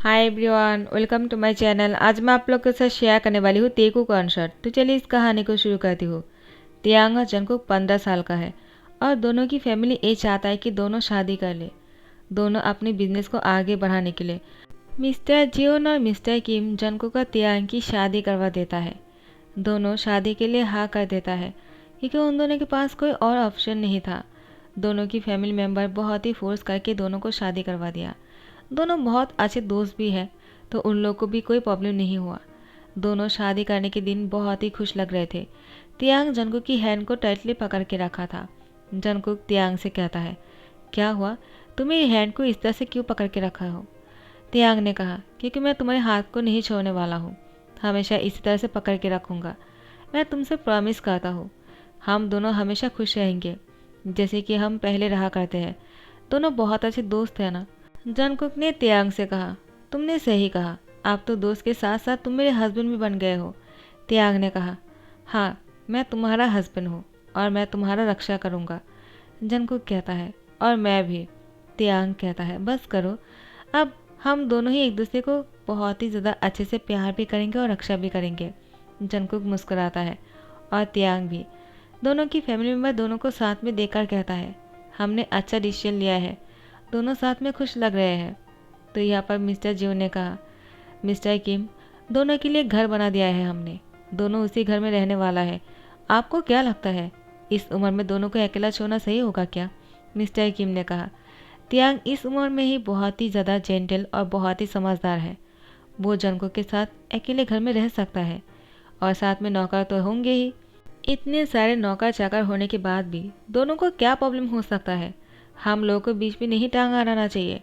Hi everyone, welcome to my channel. आज मैं आप लोग के साथ शेयर करने वाली हूँ तेकू कॉन्सर्ट। तो चलिए इस कहानी को शुरू करती हूँ। तियांग और जंगकुक 15 साल का है और दोनों की फैमिली ये चाहता है कि दोनों शादी कर ले, दोनों अपने बिजनेस को आगे बढ़ाने के लिए। मिस्टर जियोन और मिस्टर किम जंगकुक और तियांग की शादी करवा देता है। दोनों शादी के लिए हाँ कर देता है क्योंकि उन दोनों के पास कोई और ऑप्शन नहीं था। दोनों की फैमिली मेम्बर बहुत ही फोर्स करके दोनों को शादी करवा दिया। दोनों बहुत अच्छे दोस्त भी हैं, तो उन लोग को भी कोई प्रॉब्लम नहीं हुआ। दोनों शादी करने के दिन बहुत ही खुश लग रहे थे। तियांग जंगकुक की हैंड को टाइटली पकड़ के रखा था। जंगकुक तियांग से कहता है, क्या हुआ, तुम मेरी हैंड को इस तरह से क्यों पकड़ के रखा हो? तियांग ने कहा, क्योंकि मैं तुम्हारे हाथ को नहीं छोड़ने वाला हूँ, हमेशा इसी तरह से पकड़ के रखूँगा। मैं तुमसे प्रॉमिस करता हूँ, हम दोनों हमेशा खुश रहेंगे जैसे कि हम पहले रहा करते हैं। दोनों बहुत अच्छे दोस्त हैं ना? जंगकुक ने तियांग से कहा, तुमने सही कहा, आप तो दोस्त के साथ साथ तुम मेरे हस्बैंड भी बन गए हो। तियांग ने कहा, हाँ, मैं तुम्हारा हस्बैंड हूँ और मैं तुम्हारा रक्षा करूँगा। जंगकुक कहता है, और मैं भी। तियांग कहता है, बस करो, अब हम दोनों ही एक दूसरे को बहुत ही ज़्यादा अच्छे से प्यार भी करेंगे और रक्षा भी करेंगे। जंगकुक मुस्कुराता है और तियांग भी। दोनों की फैमिली मेम्बर दोनों को साथ में देखकर कहता है, हमने अच्छा डिसीजन लिया है, दोनों साथ में खुश लग रहे हैं। तो यहाँ पर मिस्टर जियो ने कहा, मिस्टर किम, दोनों के लिए घर बना दिया है हमने, दोनों उसी घर में रहने वाला है। आपको क्या लगता है, इस उम्र में दोनों को अकेला छोड़ना सही होगा क्या? मिस्टर किम ने कहा, तियांग इस उम्र में ही बहुत ही ज़्यादा जेंटल और बहुत ही समझदार है। वो जंगकों के साथ अकेले घर में रह सकता है और साथ में नौकर तो होंगे ही। इतने सारे नौकर चाकर होने के बाद भी दोनों को क्या प्रॉब्लम हो सकता है? हम लोगों को बीच में नहीं टांग अड़ाना चाहिए,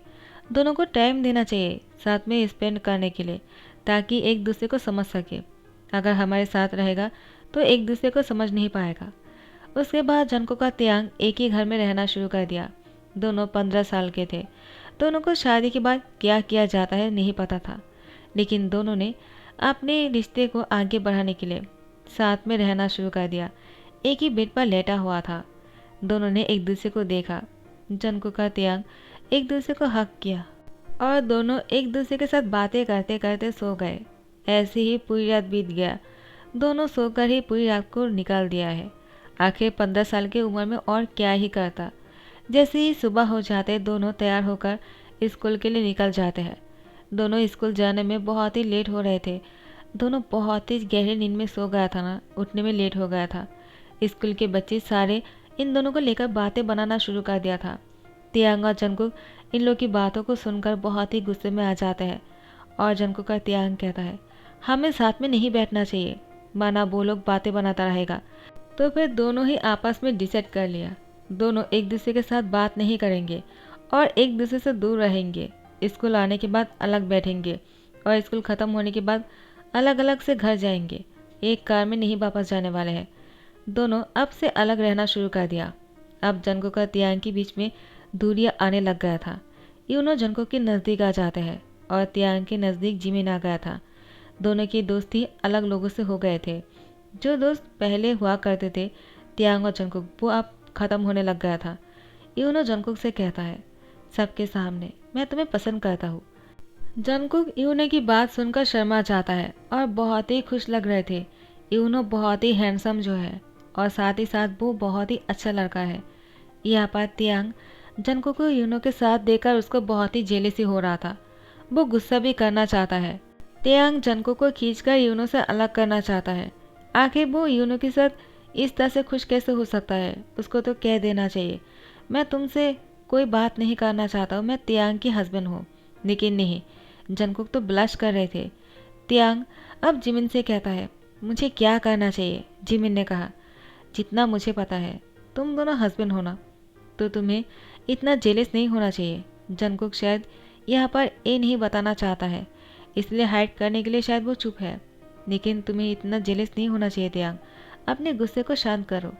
दोनों को टाइम देना चाहिए साथ में स्पेंड करने के लिए, ताकि एक दूसरे को समझ सके। अगर हमारे साथ रहेगा तो एक दूसरे को समझ नहीं पाएगा। उसके बाद जंको का तियांग एक ही घर में रहना शुरू कर दिया। दोनों 15 साल के थे। दोनों को शादी के बाद क्या किया जाता है नहीं पता था, लेकिन दोनों ने अपने रिश्ते को आगे बढ़ाने के लिए साथ में रहना शुरू कर दिया। एक ही बेड पर लेटा हुआ था। दोनों ने एक दूसरे को देखा। जंको का तियांग एक दूसरे को हक किया और दोनों एक दूसरे के साथ बातें करते करते सो गए। ऐसे ही पूरी रात बीत गया। दोनों सोकर ही पूरी रात को निकाल दिया है। आखिर 15 साल की उम्र में और क्या ही करता। जैसे ही सुबह हो जाते दोनों तैयार होकर स्कूल के लिए निकल जाते हैं। दोनों स्कूल जाने में बहुत ही लेट हो रहे थे। दोनों बहुत ही गहरी नींद में सो गया था ना, उठने में लेट हो गया था। स्कूल के बच्चे सारे इन दोनों को लेकर बातें बनाना शुरू कर दिया था। तियांग और जंगकुक इन लोग की बातों को सुनकर बहुत ही गुस्से में आ जाते हैं और जंगकुक का तियांग कहता है, हमें साथ में नहीं बैठना चाहिए, माना वो लोग बातें बनाता रहेगा। तो फिर दोनों ही आपस में डिसाइड कर लिया, दोनों एक दूसरे के साथ बात नहीं करेंगे और एक दूसरे से दूर रहेंगे। स्कूल आने के बाद अलग बैठेंगे और स्कूल ख़त्म होने के बाद अलग अलग से घर जाएंगे। एक कार में नहीं वापस जाने वाले हैं। दोनों अब से अलग रहना शुरू कर दिया। अब जंगकुक और तियांग के बीच में दूरियां आने लग गया था। यूनो जंगकुक के नज़दीक आ जाते हैं और तियांग के नज़दीक जिमिन आ गया था। दोनों की दोस्ती अलग लोगों से हो गए थे। जो दोस्त पहले हुआ करते थे तियांग और जंगकुक, वो अब ख़त्म होने लग गया था। यूनो जंगकुक से कहता है, सबके सामने मैं तुम्हें पसंद करता हूँ। जंगकुक यूनो की बात सुनकर शर्मा जाता है और बहुत ही खुश लग रहे थे। यूनो बहुत ही हैंडसम जो है और साथ ही साथ वो बहुत ही अच्छा लड़का है। यहाँ पर तियांग जंगकुक को यूनो के साथ देखकर उसको बहुत ही जेलसी हो रहा था। वो गुस्सा भी करना चाहता है। तियांग जंगकुक को खींचकर यूनो से अलग करना चाहता है। आखिर वो यूनो के साथ इस तरह से खुश कैसे हो सकता है? उसको तो कह देना चाहिए, मैं तुमसे कोई बात नहीं करना चाहता हूँ, मैं तियांग की हस्बैंड हूँ। लेकिन नहीं, जंगकुक तो ब्लश कर रहे थे। तियांग अब जिमिन से कहता है, मुझे क्या करना चाहिए? जिमिन ने कहा, जितना मुझे पता है तुम दोनों हस्बैंड हो ना, तो तुम्हें इतना जेलस नहीं होना चाहिए। जंगकुक शायद यहाँ पर ये नहीं बताना चाहता है, इसलिए हाइड करने के लिए शायद वो चुप है। लेकिन तुम्हें इतना जेलस नहीं होना चाहिए तियांग, अपने गुस्से को शांत करो।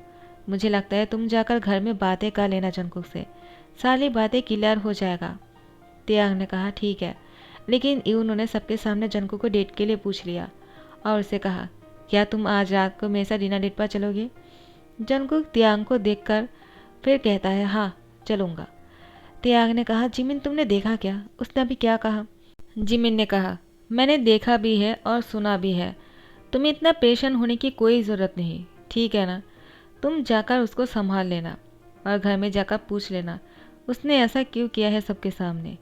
मुझे लगता है तुम जाकर घर में बातें कर लेना जंगकुक से, सारी बातें क्लियर हो जाएगा। तियांग ने कहा, ठीक है। लेकिन यूनो ने सबके सामने जंगकुक को डेट के लिए पूछ लिया और उसे कहा, क्या तुम आज रात को मेरे साथ डिनर डेट पर चलोगे? जंगकुक तियांग को देखकर फिर कहता है, हाँ चलूँगा। तियांग ने कहा, जिमिन तुमने देखा क्या, उसने अभी क्या कहा? जिमिन ने कहा, मैंने देखा भी है और सुना भी है। तुम्हें इतना परेशान होने की कोई ज़रूरत नहीं, ठीक है ना? तुम जाकर उसको संभाल लेना और घर में जाकर पूछ लेना उसने ऐसा क्यों किया है सबके सामने।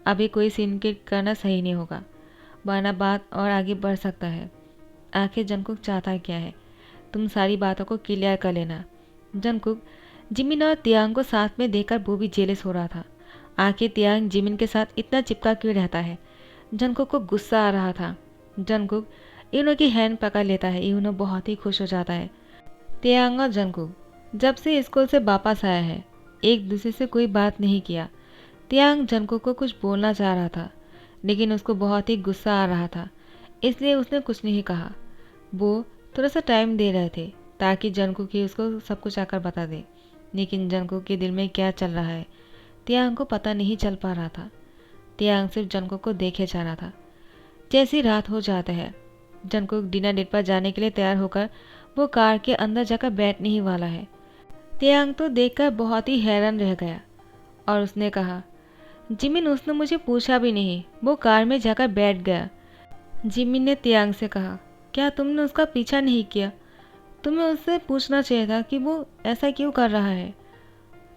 अभी कोई सीन क्रिएट करना सही नहीं होगा, वरना बात और आगे बढ़ सकता है। आखिर जंगकुक चाहता क्या है, तुम सारी बातों को क्लियर कर लेना। जंगकुक जिमिन और तियांग को साथ में देखकर वो भी जेलस हो रहा था। आखिर तियांग जिमिन के साथ इतना चिपका क्यों रहता है। जंगकुक को गुस्सा आ रहा था। जंगकुक इनो की हैंड पकड़ लेता है। इनो बहुत ही खुश हो जाता है। तियांग और जंगकुक जब से स्कूल से वापस आया है, एक दूसरे से कोई बात नहीं किया। तियांग जंगकुक को कुछ बोलना चाह रहा था, लेकिन उसको बहुत ही गुस्सा आ रहा था, इसलिए उसने कुछ नहीं कहा। वो थोड़ा सा टाइम दे रहे थे ताकि जंगकुक ही उसको सब कुछ आकर बता दे, लेकिन जंगकुक के दिल में क्या चल रहा है तियांग को पता नहीं चल पा रहा था। तियांग सिर्फ जंगकुक को देखे जा रहा था। जैसी रात हो जाता है, जंगकुक डिनर डेट पर जाने के लिए तैयार होकर वो कार के अंदर जाकर बैठने ही वाला है। तियांग तो देखकर बहुत ही हैरान रह गया और उसने कहा, जिमिन उसने मुझे पूछा भी नहीं, वो कार में जाकर बैठ गया। जिमिन ने तियांग से कहा, क्या तुमने उसका पीछा नहीं किया? तुम्हें उससे पूछना चाहिए था कि वो ऐसा क्यों कर रहा है।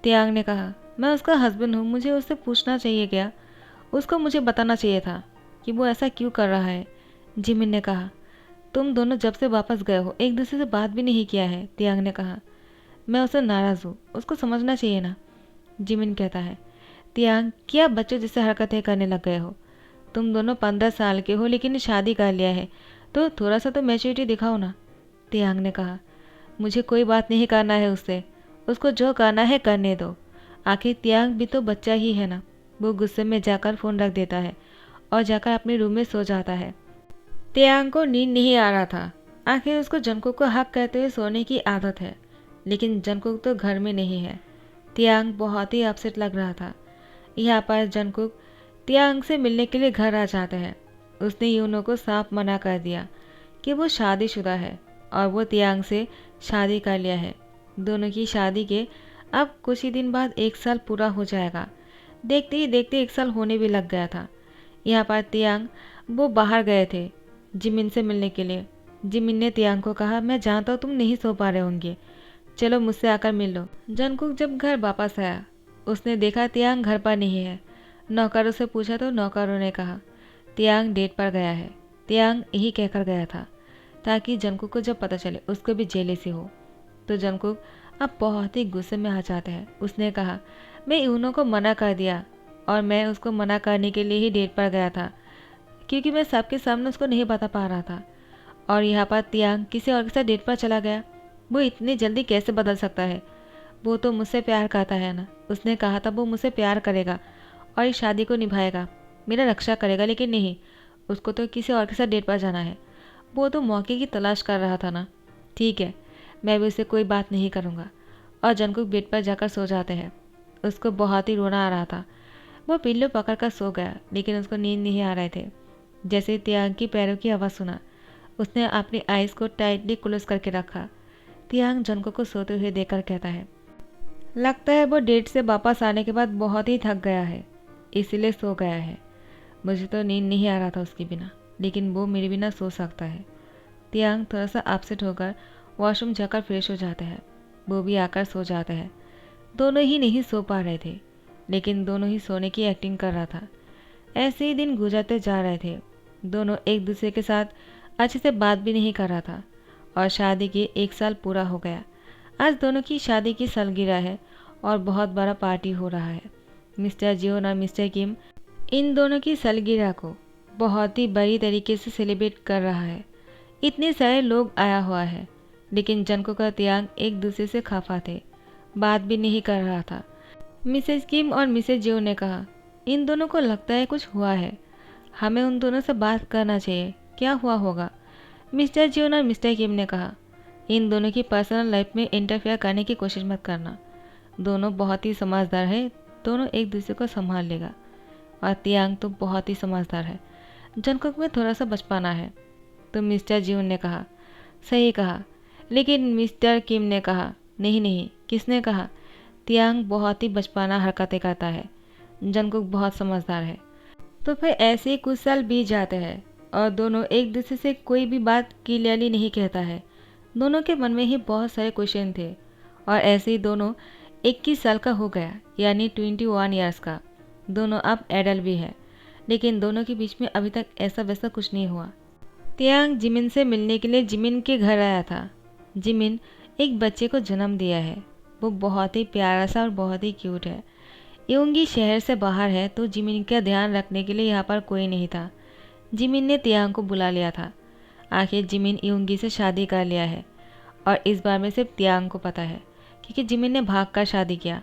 तियांग ने कहा, मैं उसका हस्बैंड हूँ, मुझे उससे पूछना चाहिए क्या? उसको मुझे बताना चाहिए था कि वो ऐसा क्यों कर रहा है। जिमिन ने कहा, तुम दोनों जब से वापस गए हो एक दूसरे से बात भी नहीं किया है। तियांग ने कहा, मैं उससे नाराज़ हूँ, उसको समझना चाहिए ना। जिमिन कहता है, तियांग क्या बच्चों जैसे हरकतें करने लग गए हो। तुम दोनों 15 साल के हो लेकिन शादी कर लिया है, तो थोड़ा सा तो मैच्योरिटी दिखाओ ना। तियांग ने कहा, मुझे कोई बात नहीं करना है उससे, उसको जो करना है करने दो। आखिर तियांग भी तो बच्चा ही है ना। वो गुस्से में जाकर फ़ोन रख देता है और जाकर अपने रूम में सो जाता है। तियांग को नींद नहीं आ रहा था। आखिर उसको जंगकुक को हक कहते हुए सोने की आदत है, लेकिन जंगकुक तो घर में नहीं है। तियांग बहुत ही अपसेट लग रहा था। यहाँ पर जंगकुक तियांग से मिलने के लिए घर आ जाता है। उसने यूनो को साफ मना कर दिया कि वो शादीशुदा है और वो तियांग से शादी कर लिया है। दोनों की शादी के अब कुछ ही दिन बाद 1 साल पूरा हो जाएगा। देखते ही देखते 1 साल होने भी लग गया था। यहाँ पर तियांग वो बाहर गए थे जिमिन से मिलने के लिए। जिमिन ने तियांग को कहा, मैं जानता हूँ तुम नहीं सो पा रहे होंगे, चलो मुझसे आकर मिल लो। जंगकुक जब घर वापस आया, उसने देखा तियांग घर पर नहीं है। नौकरों से पूछा तो नौकरों ने कहा तियांग डेट पर गया है। तियांग यही कहकर गया था ताकि जंगकुक को जब पता चले उसको भी जेलसी हो। तो जंगकुक अब बहुत ही गुस्से में आ जाता है। उसने कहा, मैं यूनो को मना कर दिया और मैं उसको मना करने के लिए ही डेट पर गया था, क्योंकि मैं सबके सामने उसको नहीं बता पा रहा था। और यहाँ पर तियांग किसी और के साथ डेट पर चला गया। वो इतनी जल्दी कैसे बदल सकता है? वो तो मुझसे प्यार करता है ना। उसने कहा था वो मुझसे प्यार करेगा और इस शादी को निभाएगा, मेरा रक्षा करेगा, लेकिन नहीं, उसको तो किसी और के साथ डेट पर जाना है। वो तो मौके की तलाश कर रहा था ना। ठीक है, मैं भी उससे कोई बात नहीं करूँगा। और जंगकुक बेड पर जाकर सो जाते हैं। उसको बहुत ही रोना आ रहा था। वो पिल्लो पकड़कर सो गया, लेकिन उसको नींद नहीं आ रहे थे। जैसे तियांग की पैरों की आवाज़ सुना, उसने अपनी आइज़ को टाइटली क्लोज करके रखा। तियांग जंगकुक को सोते हुए देखकर कहता है, लगता है वो डेट से वापस आने के बाद बहुत ही थक गया है, इसीलिए सो गया है। मुझे तो नींद नहीं आ रहा था उसके बिना, लेकिन वो मेरे बिना सो सकता है। तियांग थोड़ा सा अपसेट होकर वॉशरूम जाकर फ्रेश हो जाता है। वो भी आकर सो जाता है। दोनों ही नहीं सो पा रहे थे, लेकिन दोनों ही सोने की एक्टिंग कर रहा था। ऐसे ही दिन गुजरते जा रहे थे। दोनों एक दूसरे के साथ अच्छे से बात भी नहीं कर रहा था और शादी के 1 साल पूरा हो गया। आज दोनों की शादी की सालगिरह है और बहुत बड़ा पार्टी हो रहा है। मिस्टर जियोन और मिस्टर किम इन दोनों की सालगिरह को बहुत ही बड़ी तरीके से सेलिब्रेट कर रहा है। इतने सारे लोग आया हुआ है, लेकिन जंगकुक और तियांग एक दूसरे से खफा थे, बात भी नहीं कर रहा था। मिसेज किम और मिसेज जियो ने कहा, इन दोनों को लगता है कुछ हुआ है, हमें उन दोनों से बात करना चाहिए, क्या हुआ होगा। मिस्टर जियोन और मिस्टर किम ने कहा, इन दोनों की पर्सनल लाइफ में इंटरफेयर करने की कोशिश मत करना। दोनों बहुत ही समझदार है, दोनों एक दूसरे को संभाल लेगा। और तियांग तो बहुत ही समझदार है, जंगकुक में थोड़ा सा बचपना है। तो मिस्टर जियोन ने कहा, सही कहा। लेकिन मिस्टर किम ने कहा, नहीं नहीं, किसने कहा? तियांग बहुत ही बचपना हरकतें करता है, जंगकुक बहुत समझदार है। तो फिर ऐसे ही कुछ साल बीत जाते हैं और दोनों एक दूसरे से कोई भी बात क्लियरली नहीं कहता है। दोनों के मन में ही बहुत सारे क्वेश्चन थे और ऐसे ही दोनों 21 साल का हो गया, यानी 21 ईयर्स का। दोनों अब एडल्ट भी है, लेकिन दोनों के बीच में अभी तक ऐसा वैसा कुछ नहीं हुआ। तियांग जिमिन से मिलने के लिए जिमिन के घर आया था। जिमिन एक बच्चे को जन्म दिया है। वो बहुत ही प्यारा सा और बहुत ही क्यूट है। योंगी शहर से बाहर है तो जिमिन का ध्यान रखने के लिए यहाँ पर कोई नहीं था। जिमिन ने तियांग को बुला लिया था। आखिर जिमिन योंगी से शादी कर लिया है और इस बार में सिर्फ तियांग को पता है, क्योंकि जिमिन ने भागकर शादी किया।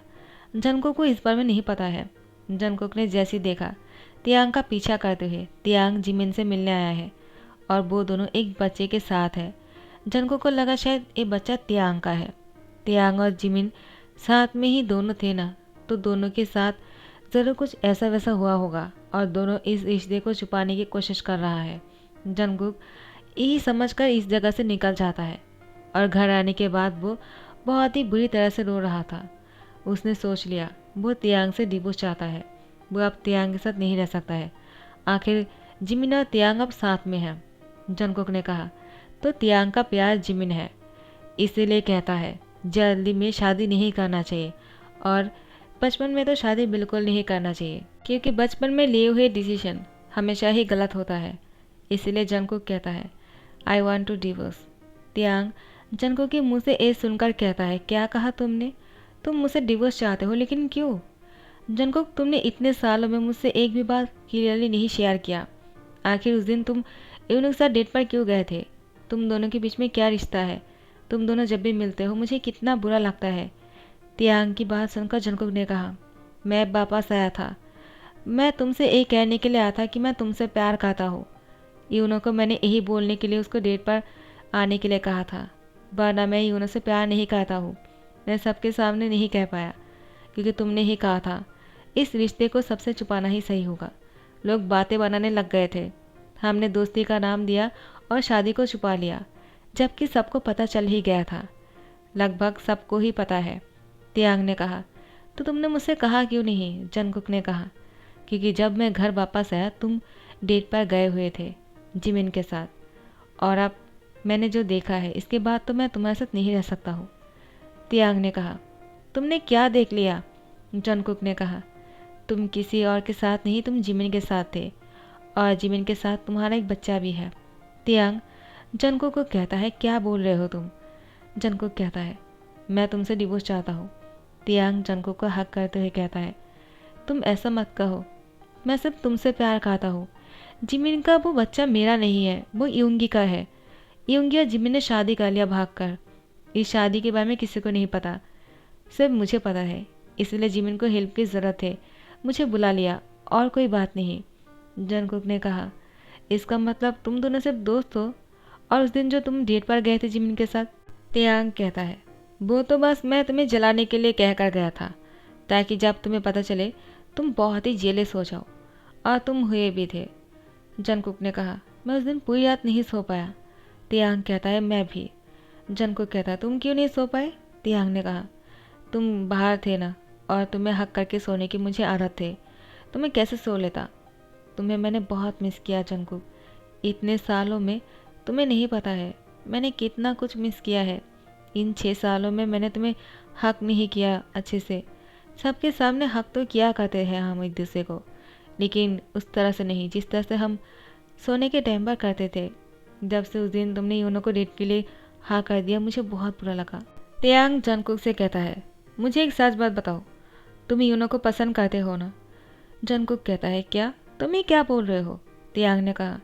जंगकुक को इस बारे में नहीं पता है। जंगकुक ने जैसे देखा तियांग का पीछा करते हुए तियांग जिमिन से मिलने आया है और वो दोनों एक बच्चे के साथ है। जंगकुक को लगा शायद ये बच्चा तियांग का है। तियांग और जिमिन साथ में ही दोनों थे ना, तो दोनों के साथ ज़रूर कुछ ऐसा वैसा हुआ होगा और दोनों इस रिश्ते को छुपाने की कोशिश कर रहा है। जंगकुक यही समझकर इस जगह से निकल जाता है और घर आने के बाद वो बहुत ही बुरी तरह से रो रहा था। उसने सोच लिया वो तियांग से डिवोर्स चाहता है। वो अब तियांग के साथ नहीं रह सकता है। आखिर जिमिन और तियांग अब साथ में हैं। जंगकुक ने कहा तो तियांग का प्यार जिमिन है, इसीलिए कहता है जल्दी में शादी नहीं करना चाहिए और बचपन में तो शादी बिल्कुल नहीं करना चाहिए, क्योंकि बचपन में लिए हुए डिसीजन हमेशा ही गलत होता है। इसीलिए जंगकुक कहता है आई वॉन्ट टू डिवोर्स। तियांग जंगकुक के मुँह से ये सुनकर कहता है क्या कहा तुमने? तुम मुझसे डिवोर्स चाहते हो, लेकिन क्यों? जंगकुक तुमने इतने सालों में मुझसे एक भी बात क्लियरली नहीं शेयर किया। आखिर उस दिन तुम यूनूक के साथ डेट पर क्यों गए थे? तुम दोनों के बीच में क्या रिश्ता है? तुम दोनों जब भी मिलते हो मुझे कितना बुरा लगता है। तियांग की बात सुनकर जंगकुक ने कहा मैं वापस आया था। मैं तुमसे ये कहने के लिए आया था कि मैं तुमसे प्यार करता हूँ। यूनो को मैंने यही बोलने के लिए उसको डेट पर आने के लिए कहा था, वरना मैं यूनो से प्यार नहीं करता हूँ। मैं सबके सामने नहीं कह पाया क्योंकि तुमने ही कहा था इस रिश्ते को सबसे छुपाना ही सही होगा। लोग बातें बनाने लग गए थे। हमने दोस्ती का नाम दिया और शादी को छुपा लिया, जबकि सबको पता चल ही गया था। लगभग सबको ही पता है। तियांग ने कहा तो तुमने मुझसे कहा क्यों नहीं? जंगकुक ने कहा क्योंकि जब मैं घर वापस आया तुम डेट पर गए हुए थे जिमिन के साथ, और अब मैंने जो देखा है इसके बाद तो मैं तुम्हारे साथ नहीं रह सकता हूँ। तियांग ने कहा तुमने क्या देख लिया? जंगकुक ने कहा तुम किसी और के साथ नहीं, तुम जिमिन के साथ थे और जिमिन के साथ तुम्हारा एक बच्चा भी है। तियांग जंगकुक को कहता है क्या बोल रहे हो तुम? जंगकुक कहता है मैं तुमसे डिवोर्स चाहता हूँ। तियांग जंगकुक को हक करते हुए कहता है तुम ऐसा मत कहो, मैं सिर्फ तुमसे प्यार करता हूँ। जिमिन का वो बच्चा मेरा नहीं है, वो योंगी का है। योंगी और जिमिन ने शादी कर लिया भागकर। इस शादी के बारे में किसी को नहीं पता, सिर्फ मुझे पता है। इसलिए जिमिन को हेल्प की ज़रूरत है, मुझे बुला लिया, और कोई बात नहीं। जंगकुक ने कहा इसका मतलब तुम दोनों सिर्फ दोस्त हो? और उस दिन जो तुम डेट पर गए थे जिमिन के साथ? तियांग कहता है वो तो बस मैं तुम्हें जलाने के लिए कह कर गया था, ताकि जब तुम्हें पता चले तुम बहुत ही जेलस हो जाओ, और तुम हुए भी थे। जंगकुक ने कहा मैं उस दिन पूरी रात नहीं सो पाया। तियांग कहता है मैं भी। जंगकुक कहता है तुम क्यों नहीं सो पाए? तियांग ने कहा तुम बाहर थे ना, और तुम्हें हक करके सोने की मुझे आदत थे, तो मैं कैसे सो लेता? तुम्हें मैंने बहुत मिस किया जंगकुक। इतने सालों में तुम्हें नहीं पता है मैंने कितना कुछ मिस किया है। इन 6 सालों में मैंने तुम्हें हक नहीं किया अच्छे से। सबके सामने हक तो किया करते हैं हम एक दूसरे को, लेकिन उस तरह से नहीं जिस तरह से हम सोने के टाइम पर करते थे। जब से उस दिन तुमने यूनो को डेट के लिए हाँ कर दिया मुझे बहुत बुरा लगा। तियांग जंगकुक से कहता है मुझे एक सच बात बताओ, तुम यूनो को पसंद करते हो ना? जंगकुक कहता है क्या? तुम ये क्या बोल रहे हो? तियांग ने कहा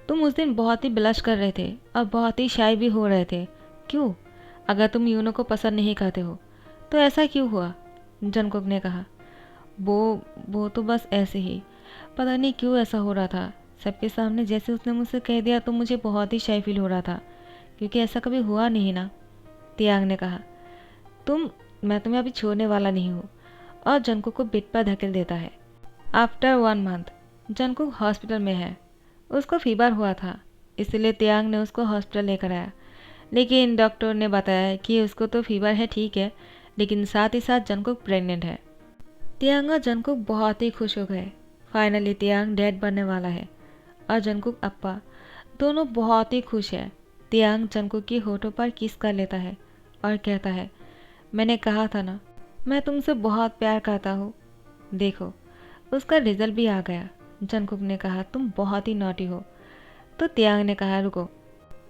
तुम उस दिन बहुत ही ब्लश कर रहे थे और बहुत ही शाय भी हो रहे थे। क्यों? अगर तुम यूनो को पसंद नहीं करते हो तो ऐसा क्यों हुआ? जंगकुक ने कहा वो तो बस ऐसे ही, पता नहीं क्यों ऐसा हो रहा था। सबके सामने जैसे उसने मुझसे कह दिया तो मुझे बहुत ही शाय फील हो रहा था, क्योंकि ऐसा कभी हुआ नहीं ना। तियांग ने कहा मैं तुम्हें अभी छोड़ने वाला नहीं हूँ, और जंगकुक को बेड पर धकेल देता है। आफ्टर 1 मंथ जंगकुक हॉस्पिटल में है। उसको फीवर हुआ था, इसलिए तियांग ने उसको हॉस्पिटल लेकर आया, लेकिन डॉक्टर ने बताया कि उसको तो फीवर है ठीक है, लेकिन साथ ही साथ जंगकुक प्रेग्नेंट है। तियांग और जंगकुक बहुत ही खुश हो गए। फाइनली तियांग डैड बनने वाला है और जंगकुक अप्पा दोनों बहुत ही खुश है। तियांग जंगकुक की होठों पर किस कर लेता है और कहता है, मैंने कहा था ना, मैं तुमसे बहुत प्यार करता हूँ। देखो, उसका रिजल्ट भी आ गया। जंगकुक ने कहा, तुम बहुत ही नॉटी हो। तो तियांग ने कहा, रुको,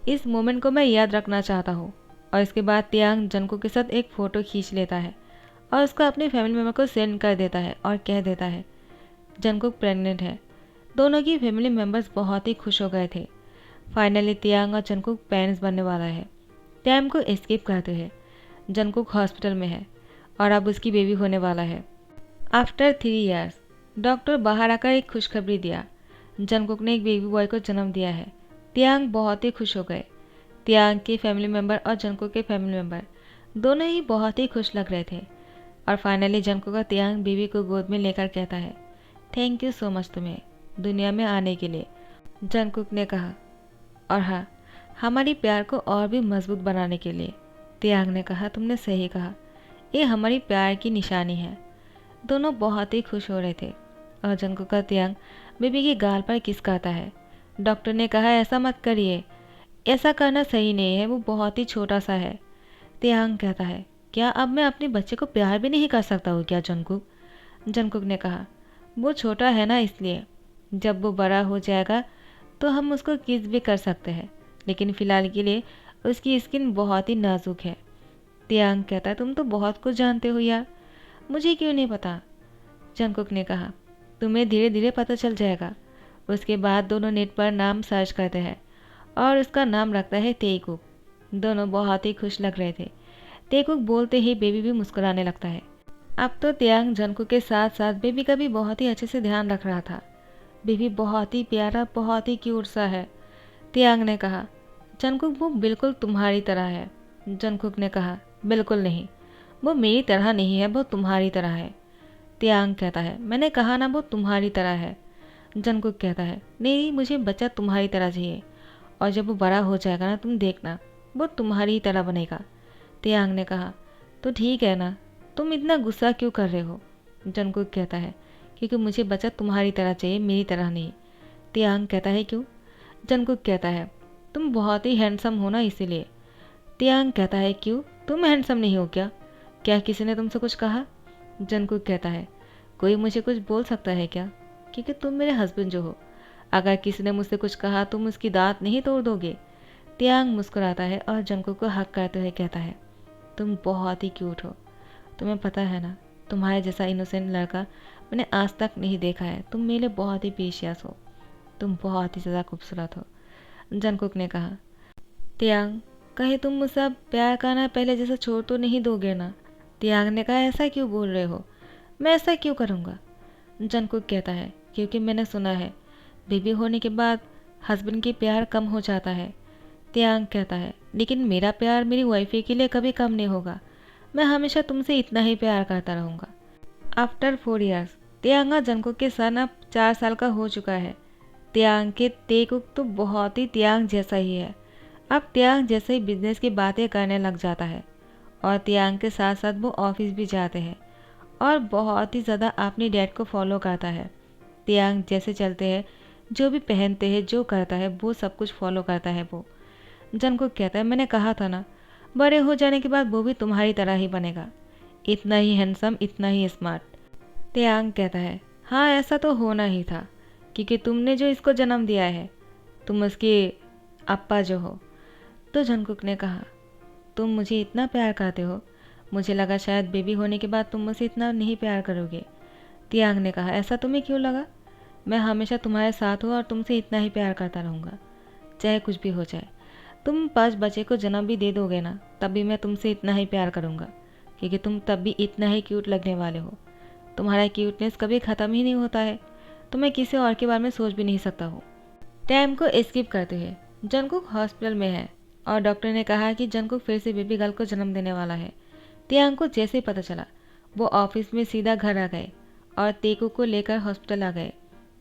इस मोमेंट को मैं याद रखना चाहता हूँ। और इसके बाद तियांग जंगकुक के साथ एक फ़ोटो खींच लेता है और उसको अपने फैमिली मेम्बर को सेंड कर देता है और कह देता है जंगकुक प्रेग्नेंट है। दोनों की फैमिली मेम्बर्स बहुत ही खुश हो गए थे। फाइनली तियांग और जंगकुक पेरेंट्स बनने वाला है। टाइम को एस्केप करते हैं। जंगकुक हॉस्पिटल में है और अब उसकी बेबी होने वाला है। आफ्टर 3 ईयर्स डॉक्टर बाहर आकर एक खुशखबरी दिया, जंगकुक ने एक बेबी बॉय को जन्म दिया है। तियांग बहुत ही खुश हो गए। तियांग के फैमिली मेम्बर और जंगकुक के फैमिली मेम्बर दोनों ही बहुत ही खुश लग रहे थे। और फाइनली जंगकुक का तियांग बेबी को गोद में लेकर कहता है, थैंक यू सो मच तुम्हें दुनिया में आने के लिए। जंगकुक ने कहा, और हाँ, हमारी प्यार को और भी मजबूत बनाने के लिए। तियांग ने कहा, तुमने सही कहा, ये हमारी प्यार की निशानी है। दोनों बहुत ही खुश हो रहे थे और जंगकुक का तियांग बेबी की गाल पर किस करता है। डॉक्टर ने कहा, ऐसा मत करिए, ऐसा करना सही नहीं है, वो बहुत ही छोटा सा है। तियांग कहता है, क्या अब मैं अपने बच्चे को प्यार भी नहीं कर सकता हूँ क्या जंगकुक? जंगकुक ने कहा, वो छोटा है ना, इसलिए जब वो बड़ा हो जाएगा तो हम उसको किस भी कर सकते हैं, लेकिन फ़िलहाल के लिए उसकी स्किन बहुत ही नाजुक है। तियांग कहता है, तुम तो बहुत कुछ जानते हो यार, मुझे क्यों नहीं पता? जंगकुक ने कहा, तुम्हें धीरे धीरे पता चल जाएगा। उसके बाद दोनों नेट पर नाम सर्च करते हैं और उसका नाम रखता है तेकुक। दोनों बहुत ही खुश लग रहे थे। तेकुक बोलते ही बेबी भी मुस्कुराने लगता है। अब तो तियांग जंगकुक के साथ साथ बेबी का भी बहुत ही अच्छे से ध्यान रख रहा था। बेबी बहुत ही प्यारा, बहुत ही क्यूट सा है। तियांग ने कहा, जंगकुक वो बिल्कुल तुम्हारी तरह है। जंगकुक ने कहा, बिल्कुल नहीं, वो मेरी तरह नहीं है, वो तुम्हारी तरह है। तियांग कहता है, मैंने कहा ना, वो तुम्हारी तरह है। जंगकुक कहता है, नहीं, मुझे बच्चा तुम्हारी तरह चाहिए, और जब वो बड़ा हो जाएगा ना, तुम देखना, वो तुम्हारी ही तरह बनेगा। तियांग ने कहा, तो ठीक है ना, तुम इतना गुस्सा क्यों कर रहे हो? जंगकुक कहता है, क्योंकि मुझे बच्चा तुम्हारी तरह चाहिए, मेरी तरह नहीं। तियांग कहता है, क्यों? जंगकुक कहता है, तुम बहुत ही हैंडसम हो ना, इसीलिए। तियांग कहता है, क्यों, तुम हैंडसम नहीं हो क्या? क्या किसी ने तुमसे कुछ कहा? जंगकुक कहता है, कोई मुझे कुछ बोल सकता है क्या? क्योंकि तुम मेरे हस्बैंड जो हो, अगर किसी ने मुझसे कुछ कहा तुम उसकी दांत नहीं तोड़ दोगे। तियांग मुस्कुराता है और जंगकुक को हक करते हुए कहता है, तुम बहुत ही क्यूट हो। तुम्हें पता है ना, तुम्हारे जैसा इनोसेंट लड़का मैंने आज तक नहीं देखा है। तुम मेरे लिए बहुत ही प्रीशियस हो। तुम बहुत ही ज़्यादा खूबसूरत हो। जंगकुक ने कहा, तियांग, कहीं तुम मुझसे अब प्यार करना पहले जैसा छोड़ तो नहीं दोगे ना? तियांग ने कहा, ऐसा क्यों बोल रहे हो? मैं ऐसा क्यों करूँगा? जंगकुक कहता है, क्योंकि मैंने सुना है बेबी होने के बाद हस्बैंड की प्यार कम हो जाता है। तियांग कहता है, लेकिन मेरा प्यार मेरी वाइफी के लिए कभी कम नहीं होगा। मैं हमेशा तुमसे इतना ही प्यार करता रहूँगा। आफ्टर 4 ईयर्स तियांग और जंगकुक के सन अब 4 साल का हो चुका है। तियांग के तेकुक तो बहुत ही तियांग जैसा ही है। अब तियांग जैसे ही बिजनेस की बातें करने लग जाता है और तियांग के साथ साथ वो ऑफिस भी जाते हैं और बहुत ही ज़्यादा अपने डैड को फॉलो करता है। तियांग जैसे चलते हैं, जो भी पहनते हैं, जो करता है, वो सब कुछ फॉलो करता है वो। जंगकुक कहता है, मैंने कहा था ना, बड़े हो जाने के बाद वो भी तुम्हारी तरह ही बनेगा, इतना ही हैंडसम, इतना ही स्मार्ट। तियांग कहता है, हाँ, ऐसा तो होना ही था, क्योंकि तुमने जो इसको जन्म दिया है, तुम उसके अप्पा जो हो। तो जंगकुक ने कहा, तुम मुझे इतना प्यार करते हो, मुझे लगा शायद बेबी होने के बाद तुम मुझसे इतना नहीं प्यार करोगे। तियांग ने कहा, ऐसा तुम्हें क्यों लगा? मैं हमेशा तुम्हारे साथ हूँ और तुमसे इतना ही प्यार करता रहूँगा, चाहे कुछ भी हो जाए। तुम 5 बच्चे को जन्म भी दे दोगे ना, तब भी मैं तुमसे इतना ही प्यार करूँगा, क्योंकि तुम तब भी इतना ही क्यूट लगने वाले हो। तुम्हारा क्यूटनेस कभी ख़त्म ही नहीं होता है, तो मैं किसी और के बारे में सोच भी नहीं सकता हूँ। टाइम को स्किप करते हुए जंगकुक हॉस्पिटल में है और डॉक्टर ने कहा कि जंगकुक फिर से बेबी गर्ल को जन्म देने वाला है। तियांग को जैसे ही पता चला, वो ऑफिस में सीधा घर आ गए और तेकुक को लेकर हॉस्पिटल आ गए।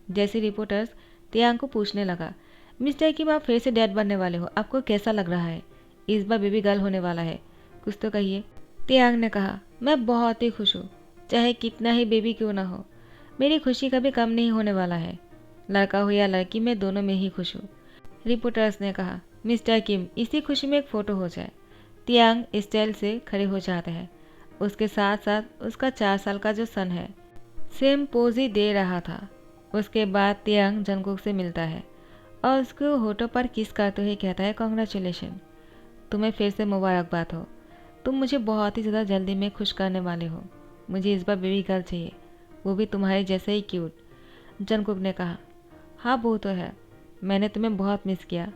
जैसे रिपोर्टर्स तियांग को पूछने लगा, मिस्टर किम, आप फिर से डैड बनने वाले हो, आपको कैसा लग रहा है? इस बार बेबी गर्ल होने वाला है, कुछ तो कहिए। तियांग ने कहा, मैं बहुत ही खुश हूँ, चाहे कितना ही बेबी क्यों ना हो। मेरी खुशी कभी कम नहीं होने वाला है। लड़का हो या लड़की, मैं दोनों में ही खुश हूँ। रिपोर्टर्स ने कहा, मिस्टर किम, इसी खुशी में एक फ़ोटो हो जाए। तियांग स्टाइल से खड़े हो जाते हैं। उसके साथ साथ उसका 4 साल का जो सन है सेम पोज ही दे रहा था। उसके बाद तियांग जंगकुक से मिलता है और उसके होठों पर किस करते हुए कहता है, कॉन्ग्रेचुलेशन, तुम्हें फिर से मुबारकबाद हो। तुम मुझे बहुत ही ज़्यादा जल्दी में खुश करने वाले हो। मुझे इस बार बेबी गर्ल चाहिए, वो भी तुम्हारे जैसे ही क्यूट। जंगकुक ने कहा, हाँ वो तो है, मैंने तुम्हें बहुत मिस किया।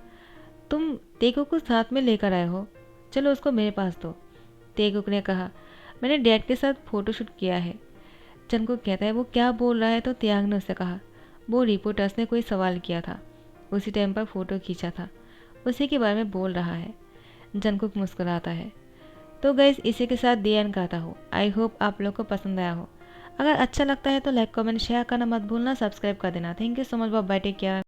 तुम तेकुक को साथ में लेकर आए हो, चलो उसको मेरे पास दो। तेकुक ने कहा, मैंने डैड के साथ फ़ोटोशूट किया है। जंगकुक कहता है, वो क्या बोल रहा है? तो तियांग ने उससे कहा, वो रिपोर्टर्स ने कोई सवाल किया था, उसी टाइम पर फ़ोटो खींचा था, उसी के बारे में बोल रहा है। जंगकुक मुस्कुराता है। तो गाइस, इसी के साथ दी एंड कहता हूँ। आई होप आप लोग को पसंद आया हो। अगर अच्छा लगता है तो लाइक कमेंट शेयर करना मत भूलना, सब्सक्राइब कर देना। Thank you so much, bye, take care.